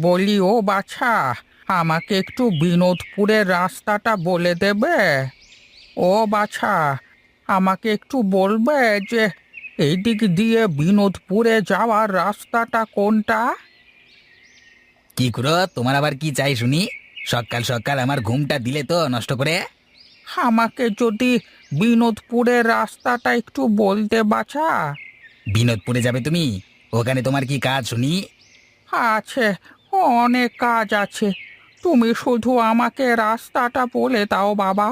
বলি ও বাছা, আমাকে একটু বিনোদপুরের রাস্তাটা বলে দেবে? ও বাছা, আমাকে একটু বলবে যে এই দিক দিয়ে বিনোদপুরে যাওয়ার রাস্তাটা কোনটা? কি করো তোমার আবার কি চাই শুনি? সকাল সকাল আমার ঘুমটা দিলে তো নষ্ট করে। আমাকে যদি বিনোদপুরের রাস্তাটা একটু বলতে বাছা। বিনোদপুরে যাবে তুমি? ওখানে তোমার কি কাজ শুনি? আছে, অনেক কাজ আছে। তুমি শুধু আমাকে রাস্তাটা বলে দাও বাবা।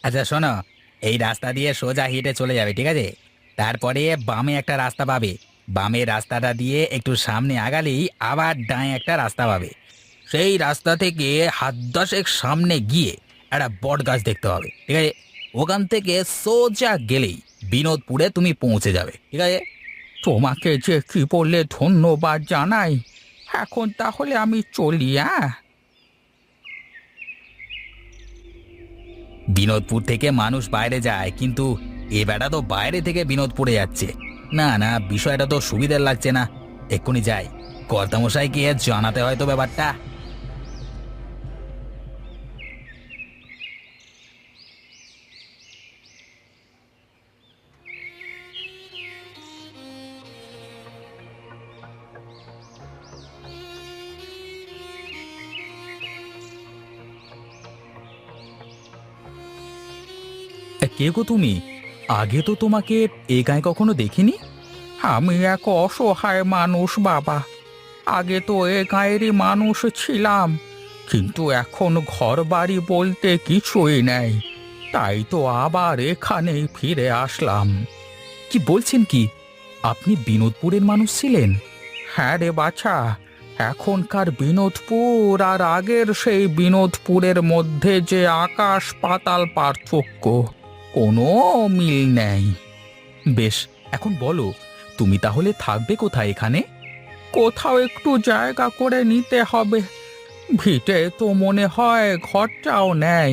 আচ্ছা শোনো, এই রাস্তা দিয়ে সোজা হেঁটে চলে যাবে, ঠিক আছে? তারপরে বামে একটা রাস্তা পাবে। বামের রাস্তাটা দিয়ে একটু সামনে আগালেই আবার ডাঁয়ে একটা রাস্তা পাবে। সেই রাস্তা থেকে হাত দশেক সামনে গিয়ে একটা বট গাছ দেখতে হবে, ঠিক আছে? ওখান থেকে সোজা গেলেই বিনোদপুরে তুমি পৌঁছে যাবে, ঠিক আছে? তোমাকে যে কি বললে ধন্যবাদ জানাই। এখন তাহলে আমি চলি, হ্যাঁ? বিনোদপুর থেকে মানুষ বাইরে যায়, কিন্তু এ বেটা তো বাইরে থেকে বিনোদপুরে যাচ্ছে। না না, বিষয়টা তো সুবিধার লাগছে না। এক্ষুনি যাই, কর্তামশাইকে জানাতে হয়তো ব্যাপারটা। কে গো তুমি? আগে তো তোমাকে এ গায়ে কখনো দেখিনি। আমি এক অসহায় মানুষ বাবা। আগে তো এ গায়েরই মানুষ ছিলাম, কিন্তু এখন ঘর বাড়ি বলতে কিছুই নেই। তাই তো আবার এখানেই ফিরে আসলাম। কি বলছেন কি? আপনি বিনোদপুরের মানুষ ছিলেন? হ্যাঁ রে বাছা, এখনকার বিনোদপুর আর আগের সেই বিনোদপুরের মধ্যে যে আকাশ পাতাল পার্থক্য, কোনো মিল নেই। বেশ, এখন বলো, তুমি তাহলে থাকবে কোথায় এখানে? কোথাও একটু জায়গা করে নিতে হবে। ভিটে তো মনে হয় ঘরটাও নেই।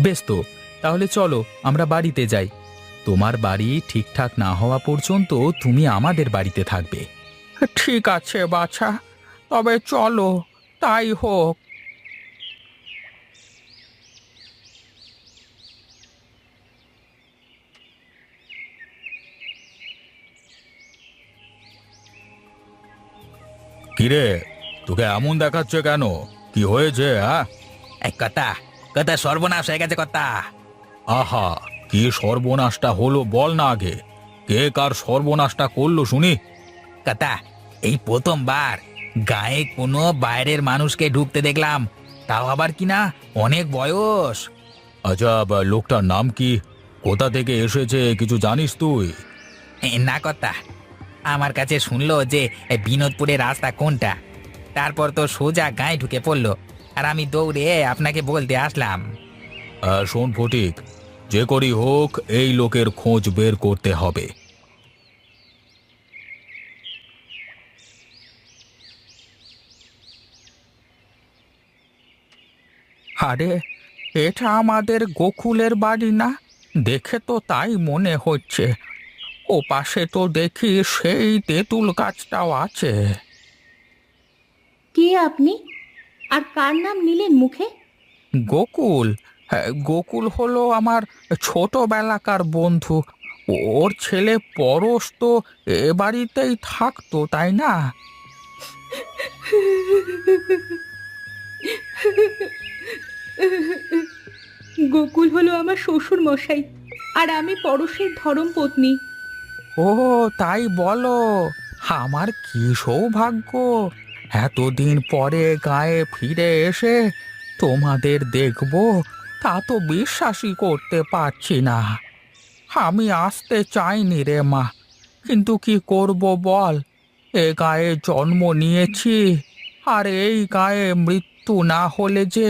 বেশ তো, তাহলে চলো আমরা বাড়িতে যাই। তোমার বাড়ি ঠিকঠাক না হওয়া পর্যন্ত তুমি আমাদের বাড়িতে থাকবে। ঠিক আছে বাছা, তবে চলো, তাই হোক। কিরে, তোকে এমন দেখাচ্ছে কেন? কি হয়েছে? এক কথা, কথা সর্বনাশ হয়ে গেছে কথা। আহা, কি সর্বনাশটা হলো বল না আগে। কে কার সর্বনাশটা করলো শুনি? কথা, এই প্রথমবার গায়ে কোনো বাইরের মানুষকে ঢুকতে দেখলাম, তাও আবার কিনা অনেক বয়স। আচ্ছা, লোকটার নাম কি? কোথা থেকে এসেছে কিছু জানিস তুই? না কথা, আমার কাছে শুনলো যে বিনোদপুরের রাস্তা কোনটা, তারপর তো সোজা গায়ে ঢুকে পড়লো, আর আমি দৌড়ে আপনাকে বলতে আসলাম। শোন ফটিক, যে করি হোক এই লোকের খোঁজ বের করতে হবে। আরে, এটা আমাদের গোকুলের বাড়ি না? দেখে তো তাই মনে হচ্ছে। ও পাশে তো দেখি সেই তেঁতুল গাছটাও আছে। কে আপনি? আর কার নাম নিলেন মুখে? গোকুল? হ্যাঁ, গোকুল হলো আমার ছোটবেলাকার বন্ধু। ওর ছেলে পরশ তো এ বাড়িতেই থাকতো, তাই না? গোকুল হলো আমার শ্বশুর মশাই, আর আমি পরশের ধরমপত্নী। ও, তাই বলো। আমার কি সৌভাগ্য! এতদিন পরে গায়ে ফিরে এসে তোমাদের দেখবো, তা তো বিশ্বাসই করতে পারছি না। আমি আসতে চাইনি রে মা, কিন্তু কি করব বল। এ গায়ে জন্ম নিয়েছি, আর এই গায়ে মৃত্যু না হলে যে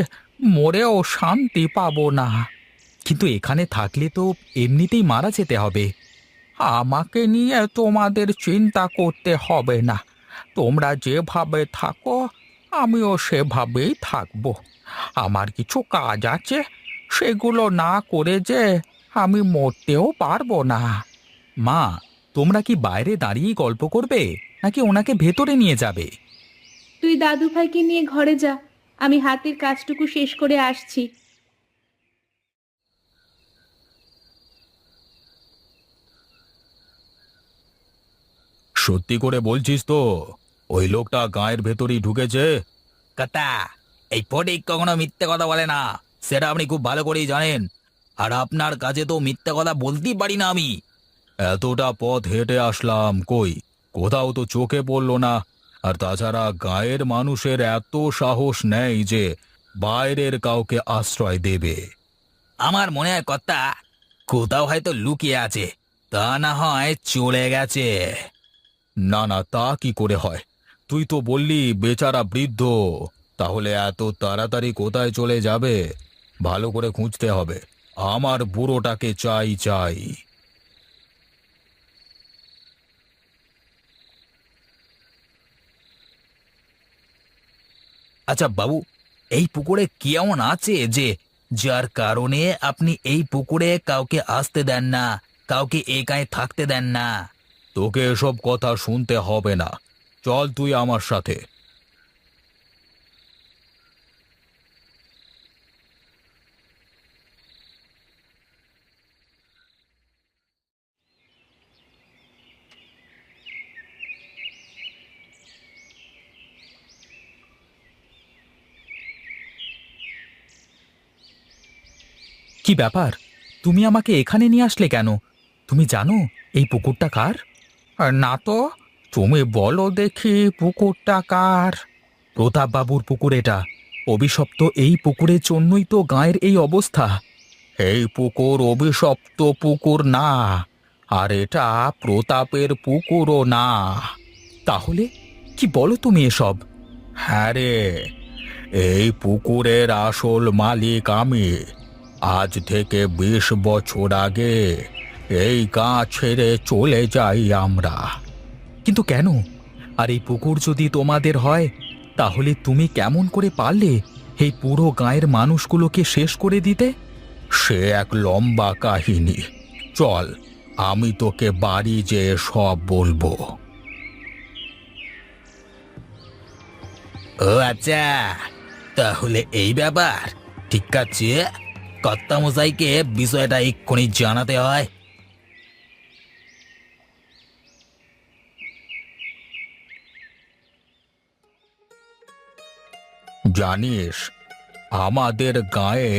মরেও শান্তি পাবো না। কিন্তু এখানে থাকলে তো এমনিতেই মারা যেতে হবে। আমাকে নিয়ে তোমাদের চিন্তা করতে হবে না। তোমরা যেভাবে থাকো, আমিও সেভাবেই থাকবো। আমার কিছু কাজ আছে, সেগুলো না করে যে আমি মরতেও পারবো না। মা, তোমরা কি বাইরে দাঁড়িয়ে গল্প করবে, নাকি ওনাকে ভেতরে নিয়ে যাবে? তুই তুই দাদু ভাইকে নিয়ে ঘরে যা, আমি হাতের কাজটুকু শেষ করে আসছি। সত্যি করে বলছিস তো ওই লোকটা গায়ের ভেতরই ঢুকেছে? কথা, এই ফটিক কখনো মিথ্যে কথা বলে না, সেটা আপনি খুব ভালো করেই জানেন। আর আপনার কাছে তো মিথ্যে কথা বলতেই পারি না আমি। এতটা পথ হেঁটে আসলাম, কই কোথাও তো চোখে পড়লো না। আর তাছাড়া গায়ের মানুষের এত সাহস নেই যে বাইরের কাউকে আশ্রয় দেবে। আমার মনে হয় কথা কোথাও হয়তো লুকিয়ে আছে, তা না হয় চলে গেছে। না না, তা কি করে হয়? তুই তো বললি বেচারা বৃদ্ধ, তাহলে এত তাড়াতাড়ি কোথায় চলে যাবে? ভালো করে খুঁজতে হবে। আমার বুড়োটাকে চাই চাই। আচ্ছা বাবু, এই পুকুরে কি এমন আছে যে যার কারণে আপনি এই পুকুরে কাউকে আসতে দেন না, কাউকে একাই থাকতে দেন না? তোকে এসব কথা শুনতে হবে না, চল তুই আমার সাথে। কি ব্যাপার, তুমি আমাকে এখানে নিয়ে আসলে কেন? তুমি জানো এই পুকুরটা কার? না তো, তুমি বলো দেখি পুকুরটা কার? প্রতাপবাবুর পুকুর এটা। অভিশপ্ত এই পুকুরের জন্যই তো গাঁয়ের এই অবস্থা। এই পুকুর অভিশপ্ত পুকুর না, আর এটা প্রতাপের পুকুরও না। তাহলে কি বলো তুমি এসব? হ্যাঁ রে, এই পুকুরের আসল মালিক আমি। আজ থেকে 20 বছর আগে এই গাঁ ছেড়ে চলে যাই আমরা। কিন্তু কেন? আর এই পুকুর যদি তোমাদের হয়, তাহলে তুমি কেমন করে পারলে এই পুরো গাঁয়ের মানুষগুলোকে শেষ করে দিতে? সে এক লম্বা কাহিনী, চল আমি তোকে বাড়ি যেয়ে সব বলবো। ও আচ্ছা, তাহলে এই ব্যাপার। ঠিক আছে, কর্তামশাইকে বিষয়টা এক্ষুনি জানাতে হয়। জানিস, আমাদের গায়ে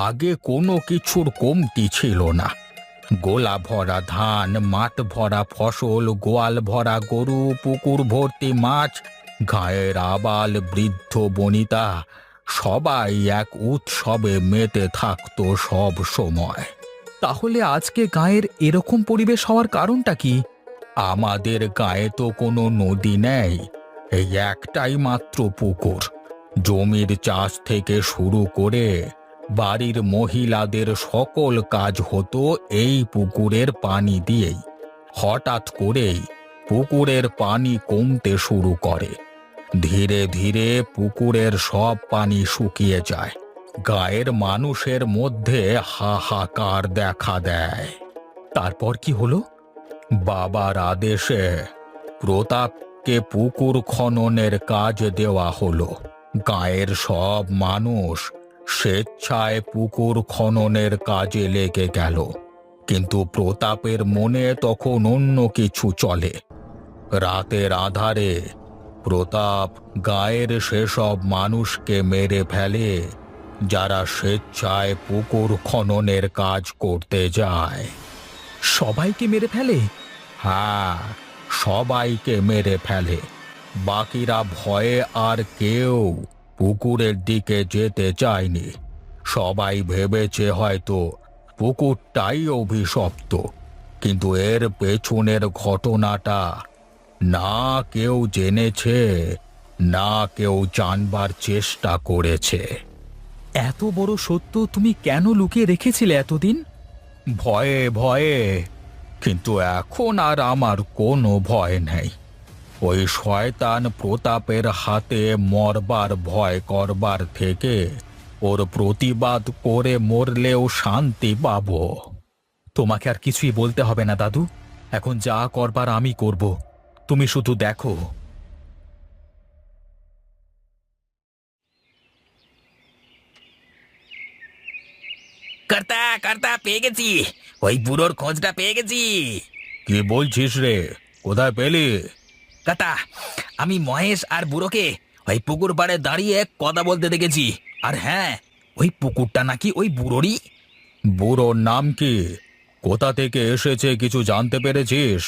আগে কোনো কিছুর কমতি ছিল না। গোলা ভরা ধান, মাঠ ভরা ফসল, গোয়াল ভরা গরু, পুকুর ভর্তি মাছ, গায়ের আবাল বৃদ্ধ বনিতা সবাই এক উৎসবে মেতে থাকতো সব সময়। তাহলে আজকে গায়ের এরকম পরিবেশ হওয়ার কারণটা কি? আমাদের গায়ে তো কোনো নদী নেই, এই একটাই মাত্র পুকুর। জমির চাষ থেকে শুরু করে বাড়ির মহিলাদের সকল কাজ হতো এই পুকুরের পানি দিয়েই। হঠাৎ করেই পুকুরের পানি কমতে শুরু করে। ধীরে ধীরে পুকুরের সব পানি শুকিয়ে যায়। গায়ের মানুষের মধ্যে হাহাকার দেখা দেয়। তারপর কি হলো? বাবার আদেশে প্রতাপকে পুকুর খননের কাজ দেওয়া হলো। গায়ের সব মানুষ স্বেচ্ছায় পুকুর খননের কাজে লেগে গেল। কিন্তু প্রতাপের মনে তখন অন্য কিছু চলে। রাতের আঁধারে প্রতাপ গায়ের সেসব মানুষকে মেরে ফেলে যারা স্বেচ্ছায় পুকুর খননের কাজ করতে যায়। সবাইকে মেরে ফেলে? হ্যাঁ, সবাইকে মেরে ফেলে। বাকিরা ভয়ে আর কেউ পুকুরের দিকে যেতে চায়নি। সবাই ভেবেছে হয়তো পুকুরটাই অভিশপ্ত, কিন্তু এর পেছনের ঘটনাটা না কেউ জেনেছে, না কেউ জানবার চেষ্টা করেছে। এত বড় সত্য তুমি কেন লুকিয়ে রেখেছিলে এতদিন? ভয়ে ভয়ে। কিন্তু এখন আর আমার কোনো ভয় নেই। ওই শয়তান প্রতাপের হাতে মরবার ভয় করবার থেকে ওর প্রতিবাদ করে মরলেও শান্তি পাবো। তোমাকে আর কিছুই বলতে হবে না দাদু, এখন যা করবার আমি করব, তুমি শুধু দেখো। কর্তা কর্তা পেয়ে গেছি, ওই বুড়োর খোঁজটা পেয়ে গেছি। কি বলছিস রে? কোথায় পেলি? কর্তা, আমি মহেশ আর বুড়োকে ওই পুকুর পাড়ে দাঁড়িয়ে কথা বলতে দেখেছি। আর হ্যাঁ, ওই পুকুরটা নাকি ওই বুড়োরই। বুড়োর নাম কি? কোথা থেকে এসেছে কিছু জানতে পেরেছিস?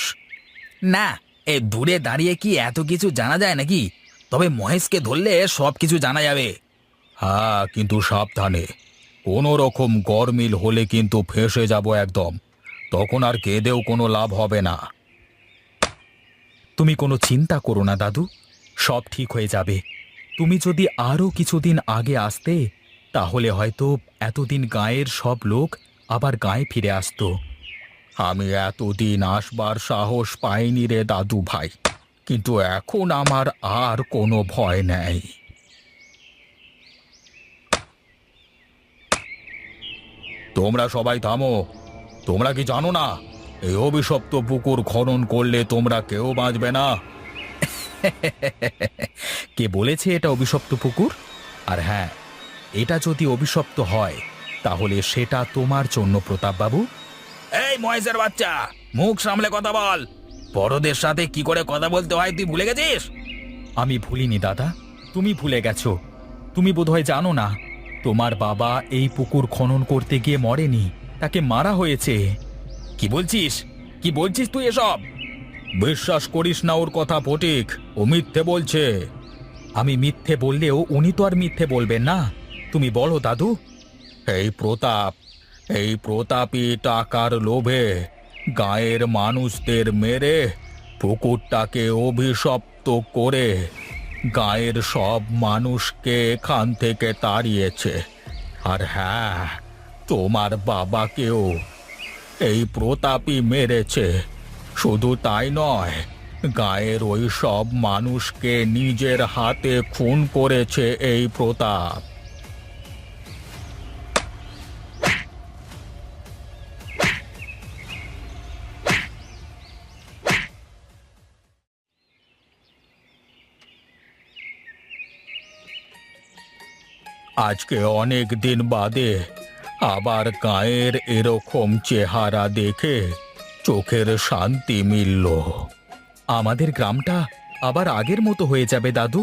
না, এ দূরে দাঁড়িয়ে কি এত কিছু জানা যায় নাকি? তবে মহেশকে ধরলে সব কিছু জানা যাবে। হ্যাঁ, কিন্তু সাবধানে। কোনো রকম গরমিল হলে কিন্তু ফেঁসে যাব একদম। তখন আর কেঁদেও কোনো লাভ হবে না। তুমি কোনো চিন্তা করো না দাদু, সব ঠিক হয়ে যাবে। তুমি যদি আরও কিছুদিন আগে আসতে, তাহলে হয়তো এতদিন গাঁয়ের সব লোক আবার গাঁয়ে ফিরে আসতো। আমি এতদিন আসবার সাহস পাইনি রে দাদু ভাই, কিন্তু এখন আমার আর কোনো ভয় নেই। তোমরা সবাই থামো। তোমরা কি জানো না, এই অভিশপ্ত পুকুর খনন করলে তোমরা কেউ বাঁচবে না? কে বলেছে এটা অভিশপ্ত পুকুর? আর হ্যাঁ, এটা যদি অভিশপ্ত হয় তাহলে সেটা তোমার জন্য, প্রতাপবাবু। এই মহেশের বাচ্চা, মুখ সামলে কথা বল। বড়দের সাথে কি করে কথা বলতে হয় তুই ভুলে গেছিস? আমি ভুলিনি দাদা, তুমি ভুলে গেছো। তুমি বোধহয় জানো না, তোমার বাবা এই পুকুর খনন করতে গিয়ে মরেনি, তাকে মারা হয়েছে। কি বলছিস? কি বলছিস তুই এসব? বিশ্বাস করিস না ওর কথা ফটিক, ও মিথ্যে বলছে। আমি মিথ্যে বললেও উনি তো আর মিথ্যে বলবেন না। তুমি বলো দাদু। এই প্রতাপী টাকার লোভে গাঁয়ের মানুষদের মেরে পুকুরটাকে অভিশপ্ত করে গাঁয়ের সব মানুষকে এখান থেকে তাড়িয়েছে। আর হ্যাঁ, তোমার বাবাকেও এই প্রতাপী মেরেছে। শুধু তাই নয়, গাঁয়ের ওই সব মানুষকে নিজের হাতে খুন করেছে এই প্রতাপ। আজকে অনেক দিন বাদে আবার গায়ের এরকম চেহারা দেখে চোখের শান্তি মিলল। আমাদের গ্রামটা আবার আগের মতো হয়ে যাবে দাদু।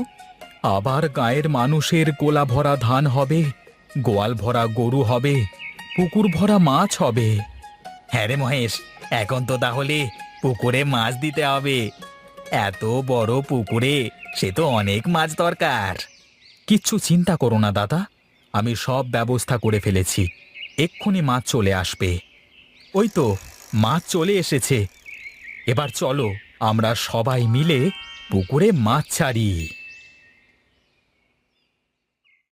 আবার গায়ের মানুষের গোলা ভরা ধান হবে, গোয়াল ভরা গরু হবে, পুকুর ভরা মাছ হবে। হ্যাঁ রে মহেশ, এখন তো তাহলে পুকুরে মাছ দিতে হবে। এত বড় পুকুরে সে তো অনেক মাছ দরকার। কিচ্ছু চিন্তা করো না দাদা, আমি সব ব্যবস্থা করে ফেলেছি। এক্ষুনি মাছ চলে আসবে। ওই তো মাছ চলে এসেছে। এবার চলো আমরা সবাই মিলে পুকুরে মাছ ছাড়ি।